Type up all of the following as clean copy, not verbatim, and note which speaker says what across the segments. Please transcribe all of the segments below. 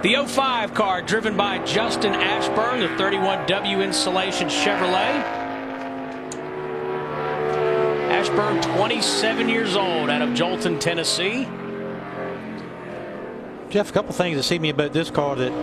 Speaker 1: The 05 car driven by Justin Ashburn, the 31W Insulation Chevrolet. Ashburn, 27 years old, out of Jolton, Tennessee.
Speaker 2: Jeff, a couple things that see me about this car that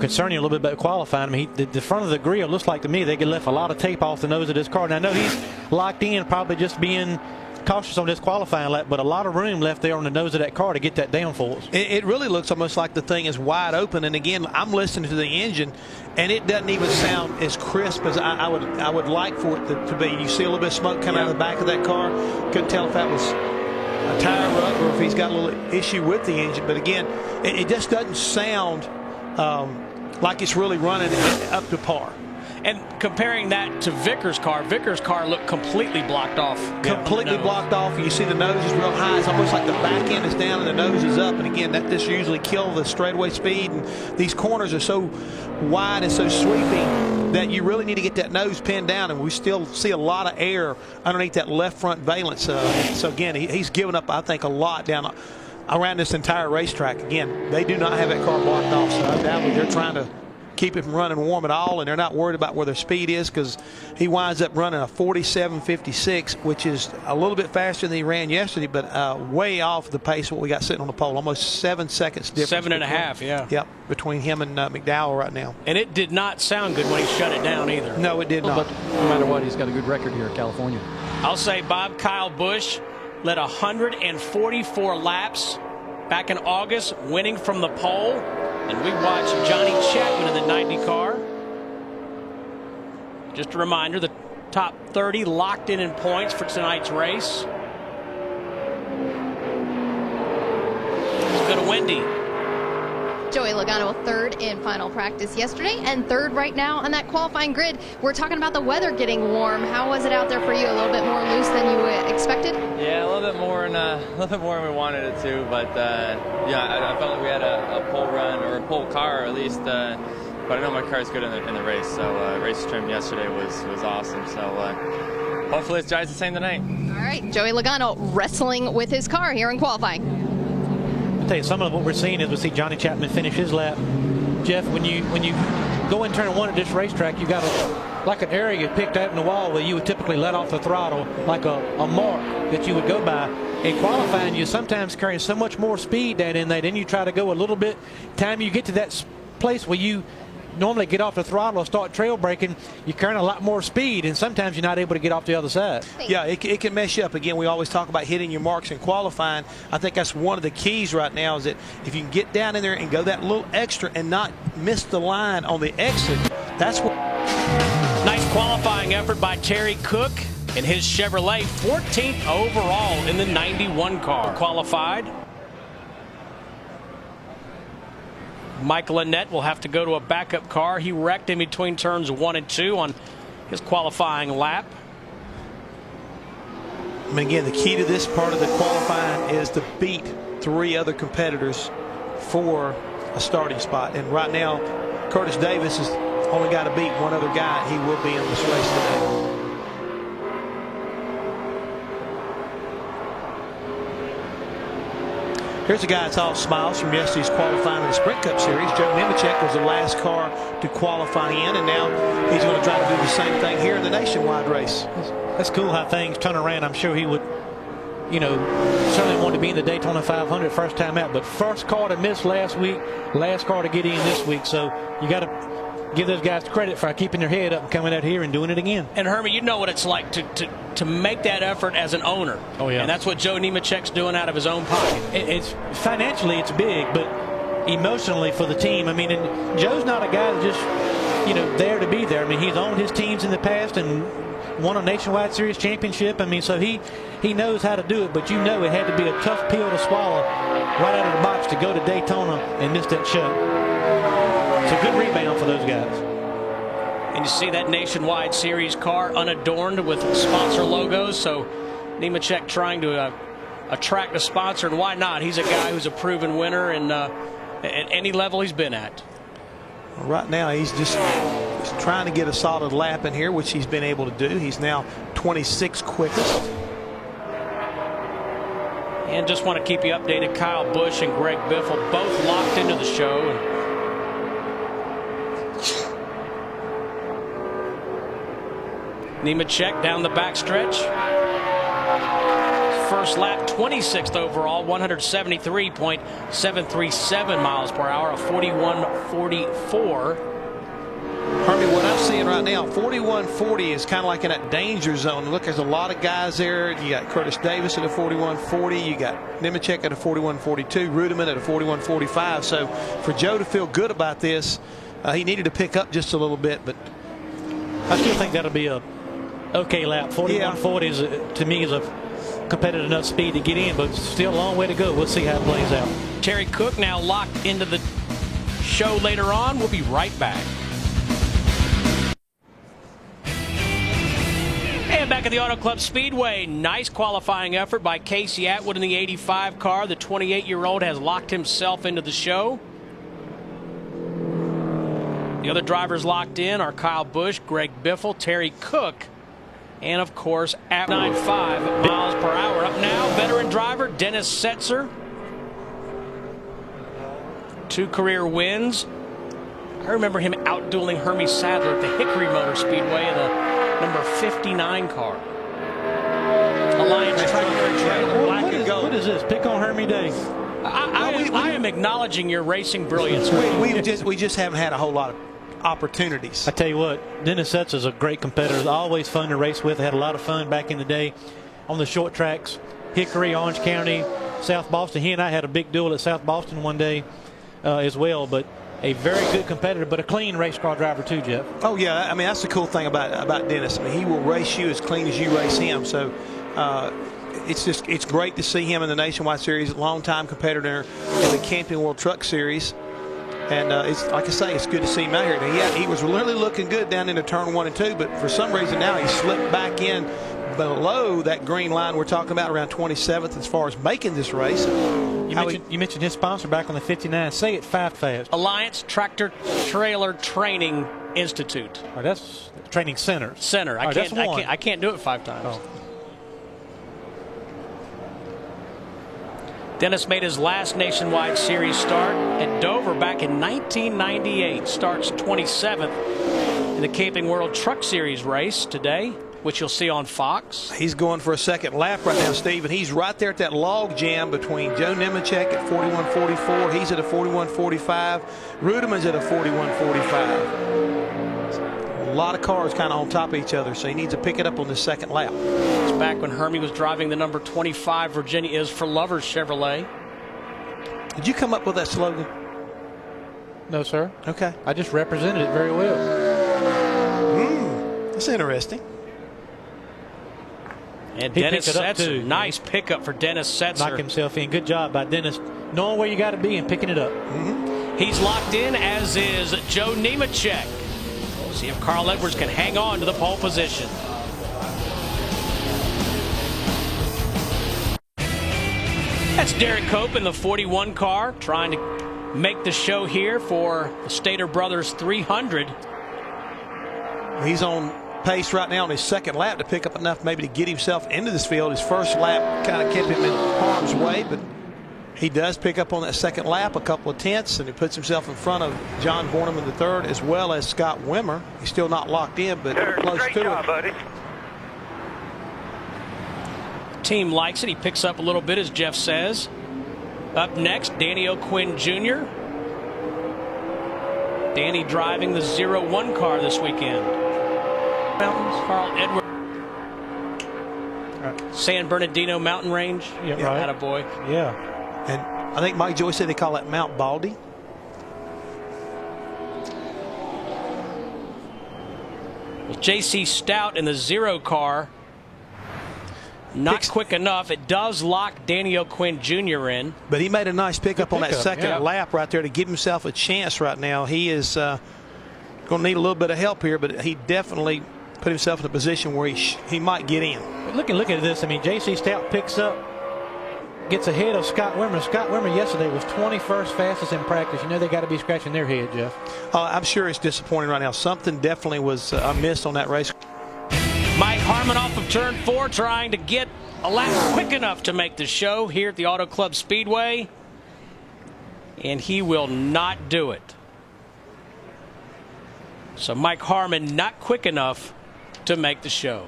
Speaker 2: concern you a little bit about qualifying. I mean, the front of the grill looks like to me they could left a lot of tape off the nose of this car. And I know he's locked in, probably just being cautious on this qualifying lap, but a lot of room left there on the nose of that car to get that down for us.
Speaker 3: It really looks almost like the thing is wide open. And again, I'm listening to the engine, and it doesn't even sound as crisp as I would like for it to be. You see a little bit of smoke coming out of the back of that car. Couldn't tell if that was a tire rub or if he's got a little issue with the engine. But again, it just doesn't sound like it's really running up to par.
Speaker 1: And comparing that to Vickers' car looked completely blocked off.
Speaker 3: Completely blocked off. You see the nose is real high. It's almost like the back end is down and the nose is up. And again, that just usually kills the straightaway speed. And these corners are so wide and so sweeping that you really need to get that nose pinned down. And we still see a lot of air underneath that left front valence. So again, he's given up, I think, a lot down around this entire racetrack. Again, they do not have that car blocked off. So undoubtedly they're trying to keep it from running warm at all, and they're not worried about where their speed is, because he winds up running a 47.56, which is a little bit faster than he ran yesterday, but way off the pace of what we got sitting on the pole. Almost 7 seconds difference.
Speaker 1: 7.5, yeah.
Speaker 3: Yep, between him and McDowell right now.
Speaker 1: And it did not sound good when he shut it down either.
Speaker 3: No, it did not.
Speaker 4: But no matter what, he's got a good record here in California.
Speaker 1: I'll say Bob Kyle Busch led 144 laps back in August, winning from the pole. And we watched Johnny Chapman in the 90 car. Just a reminder, the top 30 locked in points for tonight's race. Let's go to Wendy.
Speaker 5: Joey Logano third in final practice yesterday and third right now on that qualifying grid. We're talking about the weather getting warm. How was it out there for you? A little bit more loose than you expected?
Speaker 6: Yeah, a little bit more than we wanted it to, but yeah, I felt like we had a pole run or a pole car at least. But I know my car is good in the race. So race trim yesterday was awesome. So hopefully it drives the same tonight.
Speaker 5: All right, Joey Logano wrestling with his car here in qualifying.
Speaker 2: I'll tell you, some of what we're seeing is we see Johnny Chapman finish his lap. Jeff, when you go in turn one at this racetrack, you got like an area picked out in the wall where you would typically let off the throttle, like a mark that you would go by. In qualifying, you sometimes carry so much more speed down in there, then you try to go a little bit. Time you get to that place where you normally get off the throttle or start trail braking, you're carrying a lot more speed, and sometimes you're not able to get off the other side.
Speaker 3: Yeah, it can mess you up. Again, we always talk about hitting your marks in qualifying. I think that's one of the keys right now, is that if you can get down in there and go that little extra and not miss the line on the exit, that's what.
Speaker 1: Nice qualifying effort by Terry Cook in his Chevrolet, 14th overall in the 91 car. Qualified. Michael Annett will have to go to a backup car. He wrecked in between turns 1 and 2 on his qualifying lap.
Speaker 3: And again, the key to this part of the qualifying is to beat 3 other competitors for a starting spot. And right now, Curtis Davis has only got to beat one other guy. He will be in this race today. Here's a guy that's all smiles from yesterday's qualifying in the Sprint Cup Series. Joe Nemechek was the last car to qualify in, and now he's going to try to do the same thing here in the Nationwide race.
Speaker 2: That's cool how things turn around. I'm sure he would, certainly want to be in the Daytona 500 first time out. But first car to miss last week, last car to get in this week. So you got to give those guys credit for keeping their head up and coming out here and doing it again.
Speaker 1: And Hermie, you know what it's like to make that effort as an owner.
Speaker 2: Oh yeah.
Speaker 1: And that's what Joe Nemechek's doing out of his own pocket.
Speaker 2: It's financially it's big, but emotionally for the team. I mean, and Joe's not a guy that just there to be there. I mean, he's owned his teams in the past and won a Nationwide Series championship. I mean, so he knows how to do it. But it had to be a tough pill to swallow right out of the box to go to Daytona and miss that show. It's a good rebound for those guys.
Speaker 1: And you see that Nationwide Series car unadorned with sponsor logos. So Nemechek trying to attract a sponsor, and why not? He's a guy who's a proven winner at any level he's been at.
Speaker 3: Right now, he's just trying to get a solid lap in here, which he's been able to do. He's now 26th quickest.
Speaker 1: And just want to keep you updated, Kyle Busch and Greg Biffle both locked into the show. Nemechek down the backstretch. First lap, 26th overall, 173.737 miles per hour, a 41.44.
Speaker 3: Hermie, what I'm seeing right now, 41.40 is kind of like in that danger zone. Look, there's a lot of guys there. You got Curtis Davis at a 41.40. You got Nemechek at a 41.42. Rudiman at a 41.45. So for Joe to feel good about this, he needed to pick up just a little bit. But
Speaker 2: I still think that'll be a okay lap. 41.40 is, to me, is a competitive enough speed to get in, but still a long way to go. We'll see how it plays out.
Speaker 1: Terry Cook now locked into the show later on. We'll be right back. And back at the Auto Club Speedway, nice qualifying effort by Casey Atwood in the 85 car. The 28-year-old has locked himself into the show. The other drivers locked in are Kyle Busch, Greg Biffle, Terry Cook, and of course at 95 miles per hour. Up now, veteran driver Dennis Setzer. 2 career wins. I remember him outdueling Hermie Sadler at the Hickory Motor Speedway in a number 59 car. Alliance trailer.
Speaker 2: What is this? Pick on Hermie Day.
Speaker 1: I am acknowledging your racing brilliance.
Speaker 3: we just haven't had a whole lot of opportunities.
Speaker 2: I tell you what, Dennis Setzer is a great competitor. Always fun to race with. Had a lot of fun back in the day on the short tracks. Hickory, Orange County, South Boston. He and I had a big duel at South Boston one day as well. But a very good competitor, but a clean race car driver too, Jeff.
Speaker 3: Oh yeah, I mean that's the cool thing about Dennis. I mean he will race you as clean as you race him. So it's great to see him in the Nationwide Series. Longtime competitor in the Camping World Truck Series. And it's like I say, it's good to see him out here. He was really looking good down into turn 1 and 2, but for some reason now he slipped back in below that green line we're talking about, around 27th as far as making this race.
Speaker 2: You mentioned his sponsor back on the 59. Say it fast.
Speaker 1: Alliance Tractor Trailer Training Institute.
Speaker 2: Oh, that's training center.
Speaker 1: I can't do it 5 times.
Speaker 2: Oh.
Speaker 1: Dennis made his last Nationwide Series start at Dover back in 1998. Starts 27th in the Camping World Truck Series race today, which you'll see on Fox.
Speaker 3: He's going for a second lap right now, Steve, and he's right there at that log jam between Joe Nemechek at 41.44. He's at a 41.45. Rudiman's at a 41.45. A lot of cars kind of on top of each other, so he needs to pick it up on the second lap.
Speaker 1: It's back when Hermie was driving the number 25 Virginia Is for Lovers Chevrolet.
Speaker 3: Did you come up with that slogan?
Speaker 2: No, sir.
Speaker 3: Okay.
Speaker 2: I just represented it very well.
Speaker 3: That's interesting.
Speaker 1: And Dennis Setzer, nice pickup for Dennis Setzer.
Speaker 2: Knocked himself in. Good job by Dennis, knowing where you got to be and picking it up.
Speaker 1: He's locked in, as is Joe Nemechek. We'll see if Carl Edwards can hang on to the pole position. That's Derek Cope in the 41 car, trying to make the show here for the Stater Brothers 300.
Speaker 3: He's on pace right now on his second lap to pick up enough maybe to get himself into this field. His first lap kind of kept him in harm's way, but he does pick up on that second lap a couple of tenths, and he puts himself in front of John Borneman III as well as Scott Wimmer. He's still not locked in, but close to it.
Speaker 7: Buddy.
Speaker 1: Team likes it. He picks up a little bit, as Jeff says. Up next, Danny O'Quinn Jr. Danny driving the 01 car this weekend. Mountains, Carl Edwards. San Bernardino Mountain Range.
Speaker 2: Yeah, right.
Speaker 1: Attaboy.
Speaker 2: Yeah.
Speaker 3: And I think Mike Joyce said they call that Mount Baldy.
Speaker 1: Well, J.C. Stout in the 0 car. Not quick enough. It does lock Danny O'Quinn Jr. in.
Speaker 3: But he made a nice pickup on that second lap right there to give himself a chance right now. He is going to need a little bit of help here, but he definitely put himself in a position where he might get in.
Speaker 2: Look at this. I mean, J.C. Stout picks up, gets ahead of Scott Wimmer. Scott Wimmer yesterday was 21st fastest in practice. You know they got to be scratching their head, Jeff.
Speaker 3: I'm sure it's disappointing right now. Something definitely was amiss on that race.
Speaker 1: Mike Harmon off of turn 4 trying to get a lap quick enough to make the show here at the Auto Club Speedway, and he will not do it. So Mike Harmon not quick enough to make the show.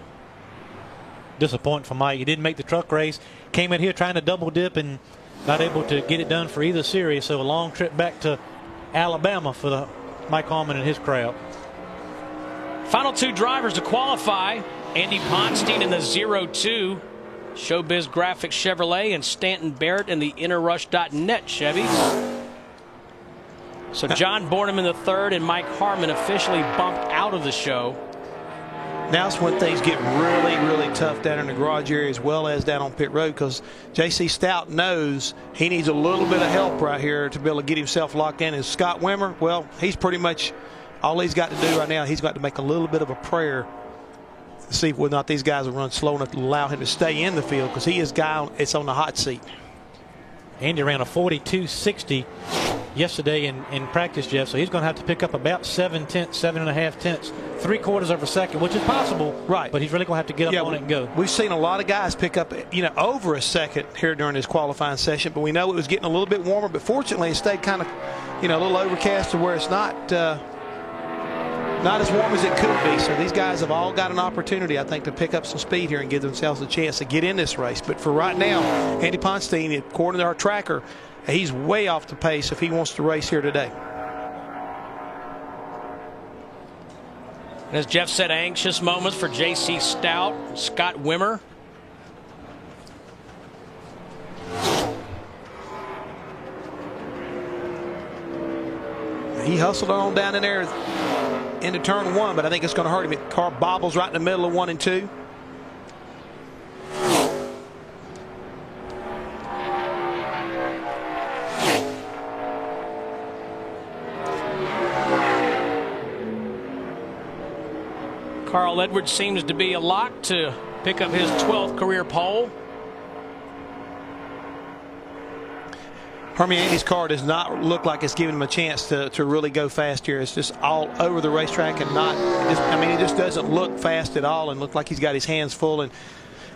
Speaker 2: Disappointing for Mike. He didn't make the truck race. Came in here trying to double dip and not able to get it done for either series. So a long trip back to Alabama for the Mike Harmon and his crowd.
Speaker 1: Final two drivers to qualify. Andy Ponstein in the 02 Showbiz Graphics Chevrolet and Stanton Barrett in the InnerRush.net Chevys. So John Bornham in the third and Mike Harmon officially bumped out of the show.
Speaker 3: Now's when things get really, really tough down in the garage area as well as down on pit road, because J.C. Stout knows he needs a little bit of help right here to be able to get himself locked in. And Scott Wimmer, well, he's pretty much all he's got to do right now. He's got to make a little bit of a prayer to see whether or not these guys will run slow enough to allow him to stay in the field, because he is guy it's on the hot seat.
Speaker 2: Andy ran a 42.60 yesterday in practice, Jeff, so he's going to have to pick up about 7.5 tenths, 3/4 of a second, which is possible,
Speaker 3: right?
Speaker 2: But he's really going to have to get up on it and go.
Speaker 3: We've seen a lot of guys pick up, over a second here during this qualifying session, but we know it was getting a little bit warmer. But fortunately, it stayed kind of, a little overcast to where it's not as warm as it could be. So these guys have all got an opportunity, I think, to pick up some speed here and give themselves a chance to get in this race. But for right now, Andy Ponstein, according to our tracker, he's way off the pace if he wants to race here today.
Speaker 1: As Jeff said, anxious moments for J.C. Stout, Scott Wimmer.
Speaker 3: He hustled on down in there into turn one, but I think it's going to hurt him. The car bobbles right in the middle of 1 and 2.
Speaker 1: Carl Edwards seems to be a lock to pick up his 12th career pole.
Speaker 3: Hermie, Andy's car does not look like it's giving him a chance to really go fast here. It's just all over the racetrack and it just doesn't look fast at all and look like he's got his hands full. And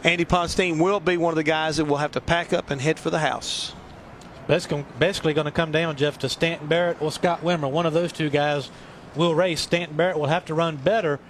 Speaker 3: Andy Ponstein will be one of the guys that will have to pack up and head for the house.
Speaker 2: That's basically going to come down, Jeff, to Stanton Barrett or Scott Wimmer. One of those two guys will race. Stanton Barrett will have to run better